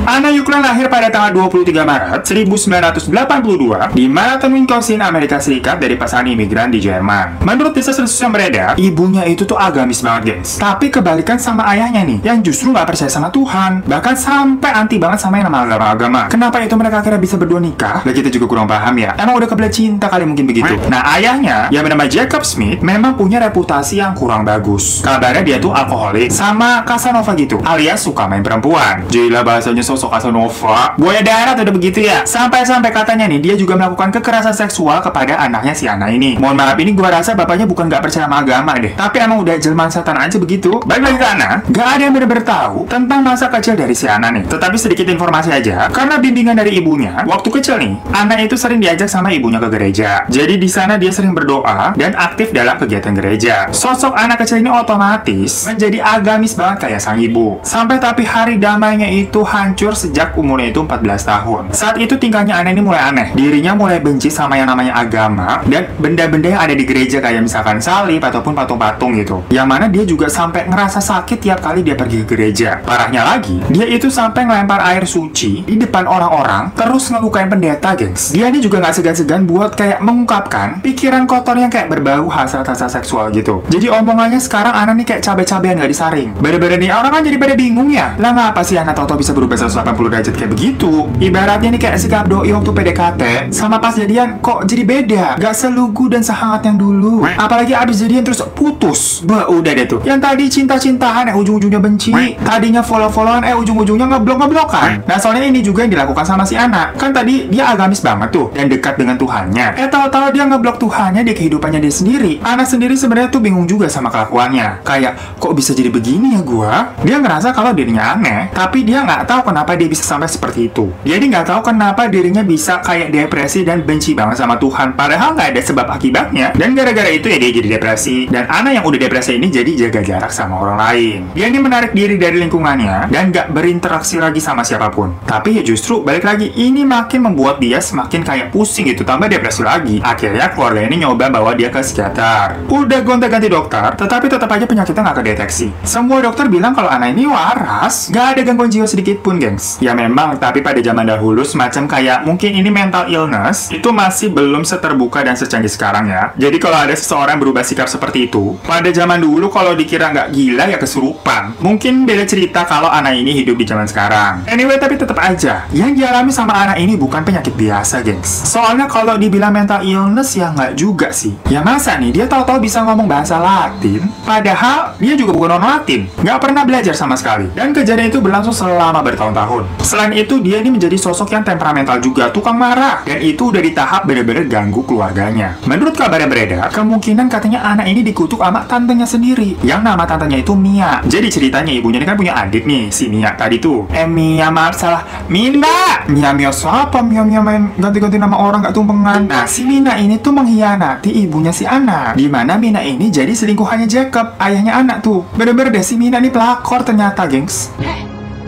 Anna Yukla lahir pada tanggal 23 Maret 1982 di Manhattan, Wisconsin, Amerika Serikat dari pasangan imigran di Jerman. Menurut desas-desus yang beredar, ibunya itu tuh agamis banget, gengs. Tapi kebalikan sama ayahnya nih, yang justru nggak percaya sama Tuhan. Bahkan sampai anti banget sama yang nama agama-agama. Kenapa itu mereka akhirnya bisa berdua nikah? Lah kita juga kurang paham ya. Emang udah kebelet cinta kali mungkin begitu. Nah, ayahnya yang bernama Jacob Smith memang punya reputasi yang kurang bagus. Kabarnya dia tuh alkoholik sama Casanova gitu, alias suka main perempuan. Gila bahasanya sosok Casanova. Buaya darat udah begitu ya. Sampai-sampai katanya nih dia juga melakukan kekerasan seksual kepada anaknya si Anna ini. Mohon maaf, ini gua rasa bapaknya bukan nggak percaya sama agama deh, tapi emang udah jelmaan setan aja begitu. Balik lagi ke Anna, gak ada yang bener-bener tahu tentang masa kecil dari si Anna nih. Tetapi sedikit informasi aja, karena bimbingan dari ibunya, waktu kecil nih, Anna itu sering diajak sama ibunya ke gereja. Jadi di sana dia sering berdoa dan aktif dalam kegiatan gereja. Sosok anak kecil ini otomatis menjadi agamis banget kayak sang ibu. Sampai tapi hari damainya itu hancur sejak umurnya itu 14 tahun. Saat itu tingkahnya Anna ini mulai aneh. Dirinya mulai benci sama yang namanya agama dan benda-benda yang ada di gereja kayak misalkan salib ataupun patung-patung gitu. Yang mana dia juga sampai ngerasa sakit tiap kali dia pergi ke gereja. Parahnya lagi, dia itu sampai ngelempar air suci di depan orang-orang terus ngelukain pendeta, gengs. Dia ini juga nggak segan-segan buat kayak mengungkapkan pikiran kotor yang kayak berbau hasrat-hasrat seksual gitu. Jadi omongannya sekarang Anna nih kayak cabai-cabean nggak disaring. Bener-bener nih orang kan jadi pada bingung ya. Lah ngapa sih Anna tau-tau bisa berubah 180 derajat kayak begitu? Ibaratnya nih kayak sikap doi waktu PDKT sama pas jadian kok jadi beda. Gak selugu dan sehangat yang dulu. Apalagi abis jadian terus putus. Bah udah deh tuh. Yang tadi cinta-cintaan ujung-ujungnya benci. Tadinya follow-followan ujung-ujungnya ngeblok-ngeblokan. Nah soalnya ini juga yang dilakukan sama si Anna. Kan tadi dia agamis banget tuh dan dekat dengan Tuhannya. Tahu-tahu dia ngeblok Tuhannya di kehidupannya dia sendiri. Anna sendiri sebenarnya tuh bingung juga sama kelakuannya. Kayak kok bisa jadi begini ya gua? Dia ngerasa kalau dirinya aneh, tapi dia nggak tahu kenapa dia bisa sampai seperti itu. Dia nggak tahu kenapa dirinya bisa kayak depresi dan benci banget sama Tuhan. Padahal nggak ada sebab akibatnya. Dan gara-gara itu ya dia jadi depresi. Dan Anna yang udah depresi ini jadi jaga jarak sama orang lain. Dia ini menarik diri dari lingkungannya dan nggak berinteraksi lagi sama siapapun. Tapi ya justru balik lagi ini makin membuat dia semakin kayak pusing gitu, tambah depresi lagi. Akhirnya keluarga ini nyoba bawa dia ke psikiater. Udah gonta-ganti dokter, tetapi tetap aja penyakitnya nggak kedeteksi. Semua dokter bilang kalau Anna ini waras, nggak ada gangguan jiwa sedikit pun, gengs. Ya memang, tapi pada zaman dahulu semacam kayak mungkin ini mental illness itu masih belum seterbuka dan secanggih sekarang ya. Jadi kalau ada seseorang berubah sikap seperti itu, pada zaman dulu kalau dikira nggak gila ya kesurupan. Mungkin beda cerita kalau Anna ini hidup di zaman sekarang. Anyway, tapi tetap aja yang dialami sama Anna ini bukan penyakit biasa, gengs. Soalnya kalau dibilang mental illness ya nggak juga sih. Ya masa nih dia tahu-tahu bisa ngomong bahasa Latin, padahal dia juga bukan orang Latin, nggak pernah belajar sama sekali. Dan kejadian itu berlangsung selama bertahun-tahun. Selain itu dia ini menjadi sosok yang temperamental juga, tukang marah, dan itu udah di tahap bener-bener ganggu keluarganya. Menurut kabar yang beredar, kemungkinan katanya anak ini dikutuk sama tantenya sendiri, yang nama tantenya itu Mia. Jadi ceritanya ibunya ini kan punya adik nih, si Mia tadi tuh. Mia maaf salah, Mina. Mia siapa? Mia main ganti-ganti nama orang gak tumpengan. Nah si Mina ini tuh mengkhianati ibunya si Anna, dimana Mina ini jadi selingkuhannya Jacob, ayahnya anak tuh. Bener-bener deh si Mina ini pelakor ternyata, gengs.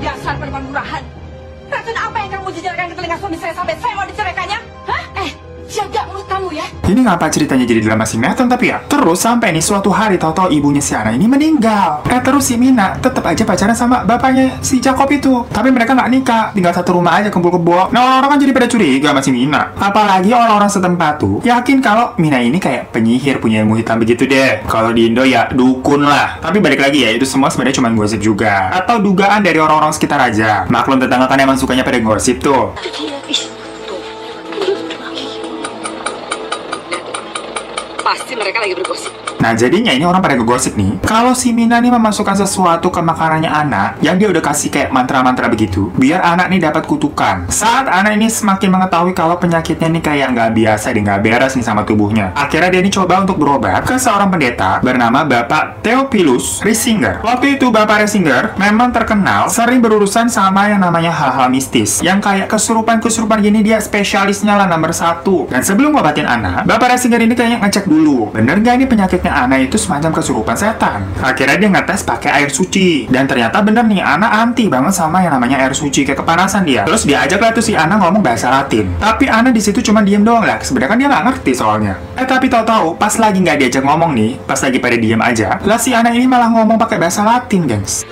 Dasar perempuan murahan. Racun apa yang kamu jejarkan ke telinga suami saya sampai saya mau diceraikannya? Hah? Jaga mulut kamu ya. Ini ngapa ceritanya jadi drama sinetron tapi ya? Terus sampai nih suatu hari tahu-tahu ibunya si Anna ini meninggal. Terus si Mina tetap aja pacaran sama bapaknya si Jacob itu. Tapi mereka nggak nikah, tinggal satu rumah aja kumpul kebo. Nah orang-orang kan jadi pada curiga sama si Mina. Apalagi orang-orang setempat tuh yakin kalau Mina ini kayak penyihir punya ilmu hitam begitu deh. Kalau di Indo ya dukun lah. Tapi balik lagi ya itu semua sebenarnya cuma gosip juga. Atau dugaan dari orang-orang sekitar aja. Maklum tetangga kan emang sukanya pada gosip tuh. Pasti mereka lagi bergosip. Nah jadinya ini orang pada ngegosip nih, kalau si Mina nih memasukkan sesuatu ke makanannya anak, yang dia udah kasih kayak mantra-mantra begitu, biar anak nih dapat kutukan. Saat anak ini semakin mengetahui kalau penyakitnya nih kayak nggak biasa, dia nggak beres nih sama tubuhnya. Akhirnya dia ini coba untuk berobat ke seorang pendeta bernama Bapak Theophilus Risinger. Waktu itu Bapak Risinger memang terkenal sering berurusan sama yang namanya hal-hal mistis, yang kayak kesurupan-kesurupan gini dia spesialisnya lah nomor 1. Dan sebelum ngobatin anak, Bapak Risinger ini kayaknya ngecek dulu, bener nggak ini penyakitnya Ana itu semacam kesurupan setan. Akhirnya dia ngetes pakai air suci, dan ternyata bener nih Ana anti banget sama yang namanya air suci, kayak kepanasan dia. Terus dia ajak lah tuh si Ana ngomong bahasa Latin, tapi Ana di situ cuma diem doang lah, sebenarnya kan dia nggak ngerti soalnya. Tapi tahu-tahu pas lagi nggak diajak ngomong nih, pas lagi pada diem aja, lah si Ana ini malah ngomong pakai bahasa Latin, gengs.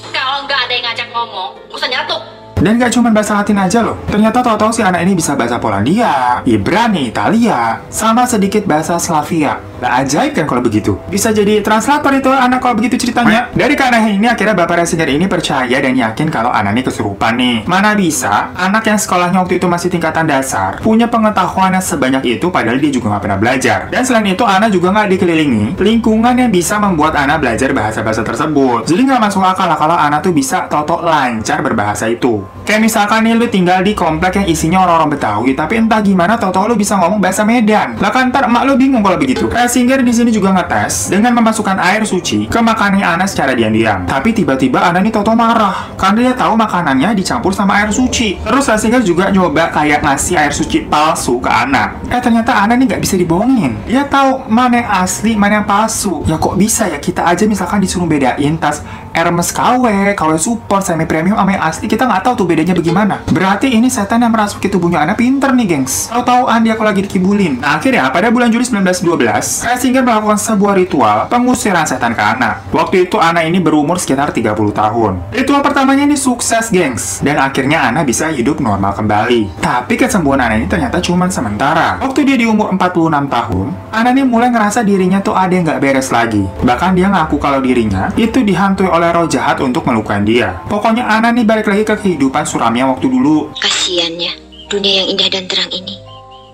Kalau nggak ada yang ngajak ngomong, usah nyeletuk. Dan gak cuma bahasa Latin aja loh. Ternyata tahu-tahu si anak ini bisa bahasa Polandia, Ibrani, Italia, sama sedikit bahasa Slavia. Lah ajaib kan kalau begitu. Bisa jadi translator itu anak kalau begitu ceritanya. Dari keanehan ini akhirnya Bapak Rasinger ini percaya dan yakin kalau anak ini kesurupan nih. Mana bisa anak yang sekolahnya waktu itu masih tingkatan dasar punya pengetahuan yang sebanyak itu padahal dia juga nggak pernah belajar. Dan selain itu Ana juga nggak dikelilingi lingkungan yang bisa membuat Ana belajar bahasa-bahasa tersebut. Jadi nggak masuk akal lah kalau Ana tuh bisa toto lancar berbahasa itu. Kayak misalkan nih lu tinggal di komplek yang isinya orang-orang Betawi, tapi entah gimana toto lu bisa ngomong bahasa Medan. Lah kan ntar emak lu bingung kalau begitu. Rasinger di sini juga ngetes dengan memasukkan air suci ke makanannya Ana secara diam-diam. Tapi tiba-tiba Ana nih toto marah karena dia tahu makanannya dicampur sama air suci. Terus Rasinger juga nyoba kayak ngasih air suci palsu ke Ana. Ternyata Ana nih nggak bisa dibohongin. Dia tahu mana yang asli, mana yang palsu. Ya kok bisa ya, kita aja misalkan disuruh bedain tas Hermes KW support, semi premium sama yang asli, kita nggak tahu tuh bedanya bagaimana. Berarti ini setan yang merasuki tubuhnya Ana pinter nih, gengs. Tahu-tahuan dia kalau lagi dikibulin. Nah, akhirnya pada bulan Juli 1912, Rasinger melakukan sebuah ritual pengusiran setan ke Ana. Waktu itu Ana ini berumur sekitar 30 tahun. Ritual pertamanya ini sukses, gengs. Dan akhirnya Ana bisa hidup normal kembali. Tapi kesembuhan Ana ini ternyata cuma sementara. Waktu dia di umur 46 tahun, Ana ini mulai ngerasa dirinya tuh ada yang nggak beres lagi. Bahkan dia ngaku kalau dirinya itu dihantui oleh roh jahat untuk melukai dia. Pokoknya Ana nih balik lagi ke kehidupan suramnya waktu dulu. Kasiannya, dunia yang indah dan terang ini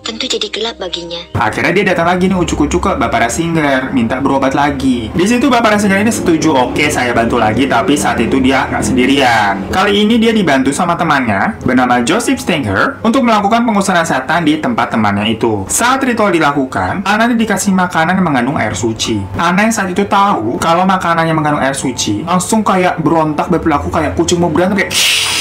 tentu jadi gelap baginya. Akhirnya dia datang lagi nih ucuk-ucuk ke Bapak Rasinger, minta berobat lagi. Di situ Bapak Rasinger ini setuju, oke saya bantu lagi, tapi saat itu dia nggak sendirian. Kali ini dia dibantu sama temannya bernama Joseph Stenger untuk melakukan pengusiran setan di tempat temannya itu. Saat ritual dilakukan, Ana dikasih makanan yang mengandung air suci. Ana yang saat itu tahu kalau makanan yang mengandung air suci langsung kayak berontak, berperilaku kayak kucing mau berantem kayak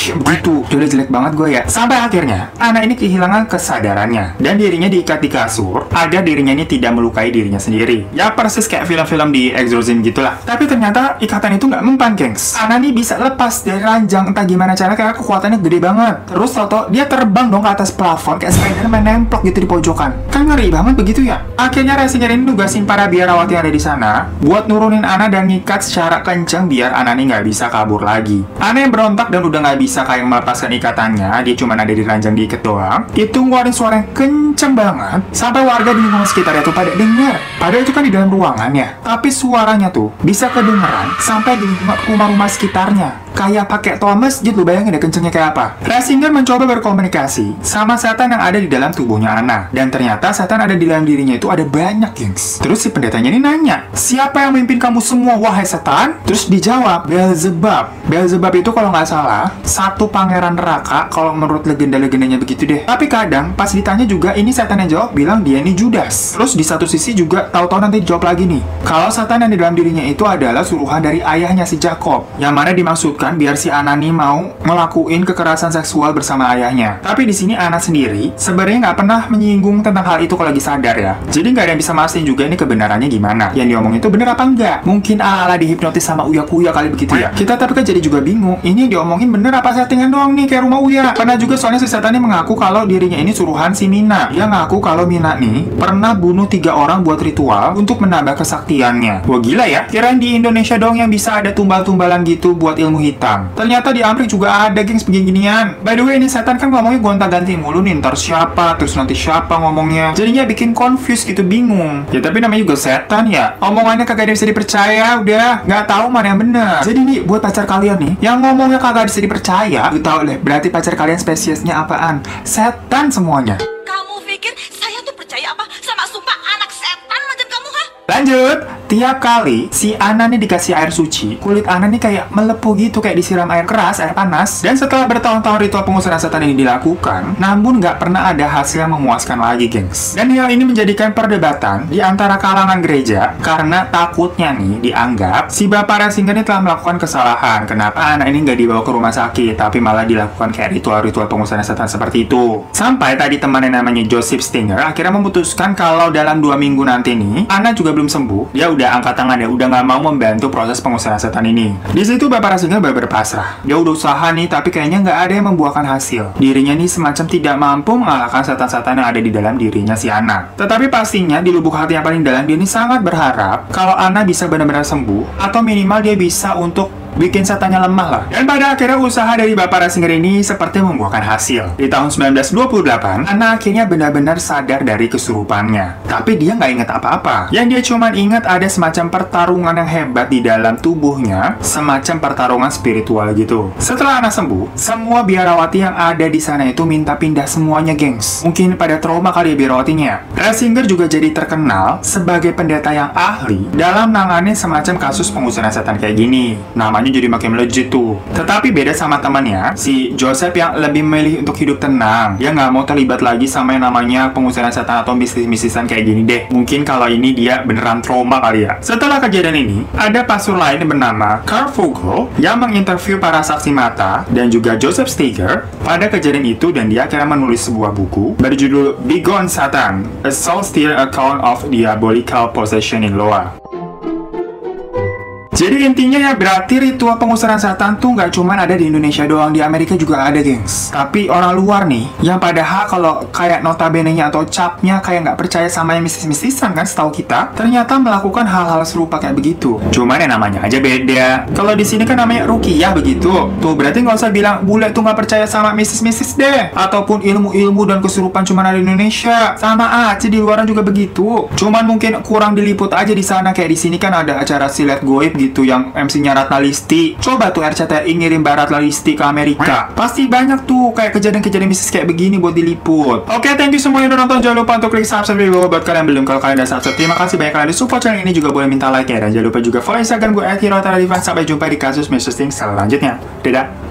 begitu. Udah jelek banget gue ya. Sampai akhirnya anak ini kehilangan kesadarannya dan dirinya diikat di kasur agar dirinya ini tidak melukai dirinya sendiri. Ya persis kayak film-film di Exorcism gitulah. Tapi ternyata ikatan itu nggak mempan, gengs. Ana nih bisa lepas dari ranjang, entah gimana cara, kayak kekuatannya gede banget. Terus tau dia terbang dong ke atas plafon kayak Spider-Man, nemplok gitu di pojokan. Kan ngeri banget begitu ya. Akhirnya Rasinger ini nugasin para biarawati yang ada di sana buat nurunin Ana dan ngikat secara kencang biar Ana nih nggak bisa kabur lagi. Ana yang berontak dan udah nggak bisa kayak melepaskan ikatannya, dia cuma ada di ranjang diikat doang, itu ngeluarin suara yang kenceng banget sampai warga di lingkungan sekitarnya tuh pada dengar. Padahal itu kan di dalam ruangan ya, tapi suaranya tuh bisa kedengeran sampai di lingkungan rumah-rumah sekitarnya. Kayak pakai toa masjid, lu bayangin deh kencengnya kayak apa. Rasinger mencoba berkomunikasi sama setan yang ada di dalam tubuhnya Ana, dan ternyata setan ada di dalam dirinya itu ada banyak, gengs. Terus si pendetanya ini nanya, siapa yang memimpin kamu semua, wahai setan? Terus dijawab, Beelzebub. Beelzebub itu kalau nggak salah satu pangeran neraka kalau menurut legenda-legendanya begitu deh. Tapi kadang pas ditanya juga ini setan yang jawab bilang dia ini Judas. Terus di satu sisi juga tahu-tahu nanti dijawab lagi nih, kalau setan yang di dalam dirinya itu adalah suruhan dari ayahnya si Jacob, yang mana dimaksudkan biar si Ana nih mau ngelakuin kekerasan seksual bersama ayahnya. Tapi di sini Ana sendiri sebenarnya nggak pernah menyinggung tentang hal itu kalau lagi sadar ya. Jadi nggak ada yang bisa mastiin juga ini kebenarannya gimana. Yang diomongin itu bener apa enggak? Mungkin ala-ala dihipnotis sama uya-kuya kali begitu ya. Kita tapi kan jadi juga bingung. Ini yang diomongin bener apa settingan doang nih kayak rumah uya. Pernah juga soalnya si setan ini mengaku kalau dirinya ini suruhan si Mina. Dia ngaku kalau Mina nih pernah bunuh 3 orang buat ritual untuk menambah kesaktiannya. Wah gila ya. Kirain di Indonesia dong yang bisa ada tumbal-tumbalan gitu buat ilmu hitam. Ternyata di Amerika juga ada, gengs, begini-ginian. By the way, ini setan kan ngomongnya gonta-ganti mulu nih, ntar siapa, terus nanti siapa ngomongnya. Jadinya bikin confused gitu, bingung. Ya tapi namanya juga setan ya. Omongannya kagak ada bisa dipercaya, udah nggak tahu mana yang benar. Jadi nih buat pacar kalian nih, yang ngomongnya kagak bisa dipercaya, lu tahu deh, berarti pacar kalian spesiesnya apaan? Setan semuanya. Kamu pikir saya tuh percaya apa sama sumpah anak setan macam kamu, ha? Lanjut, tiap kali si Ana nih dikasih air suci, kulit Ana nih kayak melepuh gitu, kayak disiram air keras, air panas. Dan setelah bertahun-tahun ritual pengusiran setan ini dilakukan, namun nggak pernah ada hasil yang memuaskan lagi, gengs. Dan hal ini menjadikan perdebatan di antara kalangan gereja, karena takutnya nih dianggap si Bapak Rasinger ini telah melakukan kesalahan. Kenapa anak ini nggak dibawa ke rumah sakit, tapi malah dilakukan kayak ritual-ritual pengusiran setan seperti itu. Sampai tadi temannya namanya Joseph Stenger akhirnya memutuskan kalau dalam 2 minggu nanti nih, Ana juga belum sembuh, dia udah angkat tangan ya, udah nggak mau membantu proses pengusiran setan ini. Di situ Bapak Rasinger berpasrah. Dia udah usaha nih, tapi kayaknya nggak ada yang membuahkan hasil. Dirinya nih semacam tidak mampu mengalahkan setan-setan yang ada di dalam dirinya si Ana. Tetapi pastinya di lubuk hati yang paling dalam dia ini sangat berharap kalau Ana bisa benar-benar sembuh, atau minimal dia bisa untuk bikin setannya lemah lah. Dan pada akhirnya usaha dari Bapak Ratzinger ini seperti membuahkan hasil. Di tahun 1928, Anna akhirnya benar-benar sadar dari kesurupannya. Tapi dia nggak ingat apa-apa. Yang dia cuma ingat ada semacam pertarungan yang hebat di dalam tubuhnya, semacam pertarungan spiritual gitu. Setelah Anna sembuh, semua biarawati yang ada di sana itu minta pindah semuanya, gengs. Mungkin pada trauma kali ya biarawatinya. Ratzinger juga jadi terkenal sebagai pendeta yang ahli dalam nangani semacam kasus pengusiran setan kayak gini. Namanya jadi makin melejit tuh. Tetapi beda sama temannya, si Joseph yang lebih memilih untuk hidup tenang. Dia nggak mau terlibat lagi sama yang namanya pengusiran setan atau mistis-mistisan kayak gini deh. Mungkin kalau ini dia beneran trauma kali ya. Setelah kejadian ini, ada pastor lain yang bernama Carl Vogel yang menginterview para saksi mata dan juga Joseph Steiger pada kejadian itu, dan dia akhirnya menulis sebuah buku berjudul Begone Satan, A Soul-Stirring Account of Diabolical Possession in Loa. Jadi intinya ya berarti ritual pengusiran setan tuh nggak cuma ada di Indonesia doang, di Amerika juga ada, gengs. Tapi orang luar nih, yang padahal kalau kayak notabene-nya atau capnya kayak nggak percaya sama yang mistis-mistisan kan setahu kita, ternyata melakukan hal-hal serupa kayak begitu. Cuman yang namanya aja beda. Kalau di sini kan namanya ruqyah begitu. Tuh berarti nggak usah bilang bule tuh nggak percaya sama mistis-mistis deh. Ataupun ilmu-ilmu dan kesurupan cuma ada di Indonesia. Sama aja di luar juga begitu. Cuman mungkin kurang diliput aja di sana. Kayak di sini kan ada acara silet goib gitu yang MC-nya Ratna Listi. Coba tuh RCTI ngirim Ratna Listi ke Amerika. Pasti banyak tuh kayak kejadian-kejadian mistis kayak begini buat diliput. Oke, thank you semua yang udah nonton. Jangan lupa untuk klik subscribe di bawah buat kalian belum. Kalau kalian udah subscribe, terima kasih banyak kalian di support channel ini, juga boleh minta like ya. Dan jangan lupa juga follow Instagram gue @herotaradivan. Sampai jumpa di kasus mistis selanjutnya. Dadah.